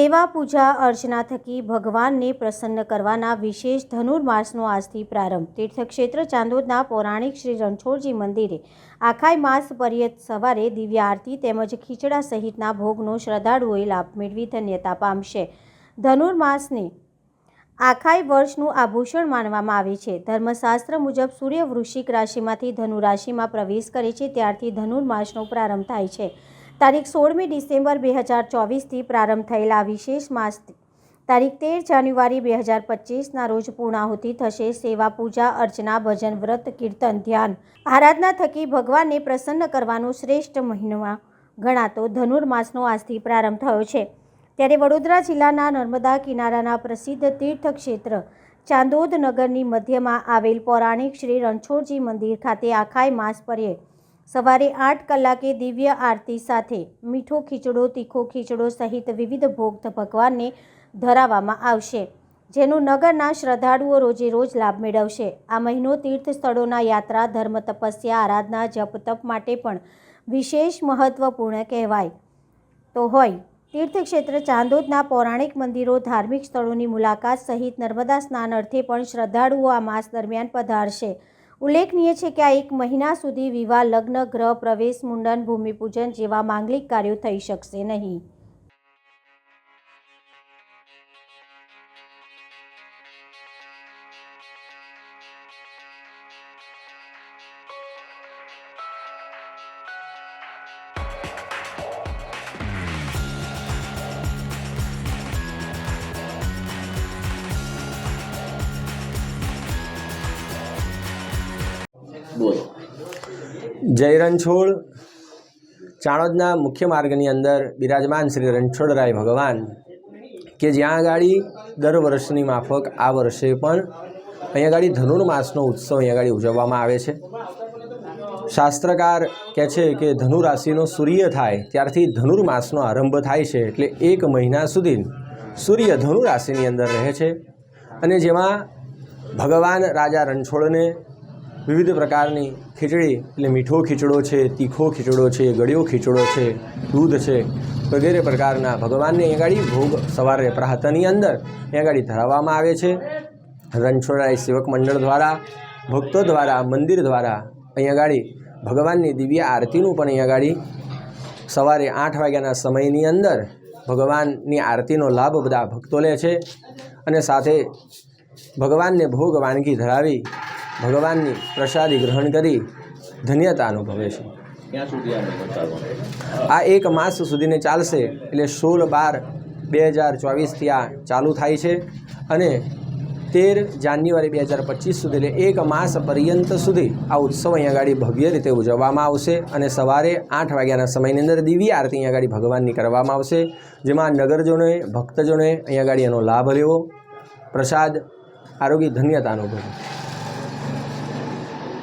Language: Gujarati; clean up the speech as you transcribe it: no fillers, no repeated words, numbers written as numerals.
સેવા પૂજા અર્ચના થકી ભગવાનને પ્રસન્ન કરવાના વિશેષ ધનુર્માસનો આજથી પ્રારંભ। તીર્થક્ષેત્ર ચાંદોદના પૌરાણિક શ્રી રણછોડજી મંદિરે આખાય માસ પર્યંત સવારે દિવ્ય આરતી તેમજ ખીચડા સહિતના ભોગનો શ્રદ્ધાળુઓએ લાભ મેળવી ધન્યતા પામશે। ધનુર્માસને આખાય વર્ષનું આભૂષણ માનવામાં આવે છે। ધર્મશાસ્ત્ર મુજબ સૂર્ય વૃશ્ચિક રાશિમાંથી ધનુ રાશિમાં પ્રવેશ કરે છે ત્યારથી ધનુર્માસનો પ્રારંભ થાય છે। તારીખ 16મી ડિસેમ્બર 2024થી પ્રારંભ થયેલા વિશેષ માસ તારીખ 13 જાન્યુઆરી 2025ના રોજ પૂર્ણાહુતિ થશે। સેવા પૂજા અર્ચના ભજન વ્રત કીર્તન ધ્યાન આરાધના થકી ભગવાનને પ્રસન્ન કરવાનો શ્રેષ્ઠ મહિનો ગણાતો ધનુર્માસનો આજથી પ્રારંભ થયો છે। ત્યારે વડોદરા જિલ્લાના નર્મદા કિનારાના પ્રસિદ્ધ તીર્થક્ષેત્ર ચાંદોદ નગરની મધ્યમાં આવેલ પૌરાણિક શ્રી રણછોડજી મંદિર ખાતે આખાય માસ પર્યે સવારે 8 કલાકે દિવ્ય આરતી સાથે મીઠો ખીચડો તીખો ખીચડો સહિત વિવિધ ભોગ ભગવાનને ધરાવવામાં આવશે, જેનો નગરના શ્રદ્ધાળુઓ રોજે રોજ લાભ મેળવશે। આ મહિનો તીર્થ સ્થળોના યાત્રા ધર્મ તપસ્યા આરાધના જપ તપ માટે પણ વિશેષ મહત્વપૂર્ણ કહેવાય તો હોય। તીર્થક્ષેત્ર ચાંદોદના પૌરાણિક મંદિરો ધાર્મિક સ્થળોની મુલાકાત સહિત નર્મદા સ્નાન અર્થે પણ શ્રદ્ધાળુઓ આ માસ દરમિયાન પધારશે। ઉલ્લેખનીય છે કે આ એક મહિના સુધી વિવાહ લગ્ન ગ્રહ પ્રવેશ મુંડન ભૂમિપૂજન જેવા માંગલિક કાર્યો થઈ શકશે નહીં। जय रणछोड़ चाणोदना मुख्य मार्गनी अंदर बिराजमान श्री रणछोड़राय भगवान के ज्यां आगाड़ी दर वर्षनी माफक आ वर्षे पण अहीं आगाड़ी धनुर्मासनो उत्सव अहीं आगाड़ी उजववामां आवे छे। शास्त्रकार कहे छे के धनु राशिनो सूर्य थाय त्यारथी धनुर्मासनो आरंभ थाय छे एटले एक महीना सुधी सूर्य धनु राशिनी अंदर रहे छे अने जेमां भगवान राजा रणछोड़ने विविध प्रकारनी खीचड़ी એટલે મીઠો ખીચડો છે, તીખો ખીચડો છે, ગળ્યો ખીચડો છે, દૂધ છે વગેરે પ્રકારના ભગવાનને અહીં આગળ ભોગ સવારે પ્રાતઃની અંદર અહીં આગળ ધરાવવામાં આવે છે। રણછોડરાય સેવક મંડળ દ્વારા ભક્તો દ્વારા મંદિર દ્વારા અહીં આગળ ભગવાનની દિવ્ય આરતીનું પણ અહીં આગળ સવારે 8 વાગ્યાના સમયની અંદર ભગવાનની આરતીનો લાભ બધા ભક્તો લે છે અને સાથે ભગવાનને ભોગ વાનગી ધરાવી ભગવાનની પ્રસાદી ગ્રહણ કરી ધન્યતા અનુભવે છે। આ એક માસ સુધીને ચાલશે એટલે 16/12/2024થી આ ચાલુ થાય છે અને 13 જાન્યુઆરી 2025 સુધી એટલે એક માસ પર્યંત સુધી આ ઉત્સવ અહીંયા આગળ ભવ્ય રીતે ઉજવવામાં આવશે અને સવારે 8 વાગ્યાના સમયની અંદર દિવ્ય આરતી અહીંયા આગળ ભગવાનની કરવામાં આવશે, જેમાં નગરજનોએ ભક્તજનોએ અહીંયા આગળ એનો લાભ લેવો, પ્રસાદ આરોગ્ય ધન્યતા અનુભવે।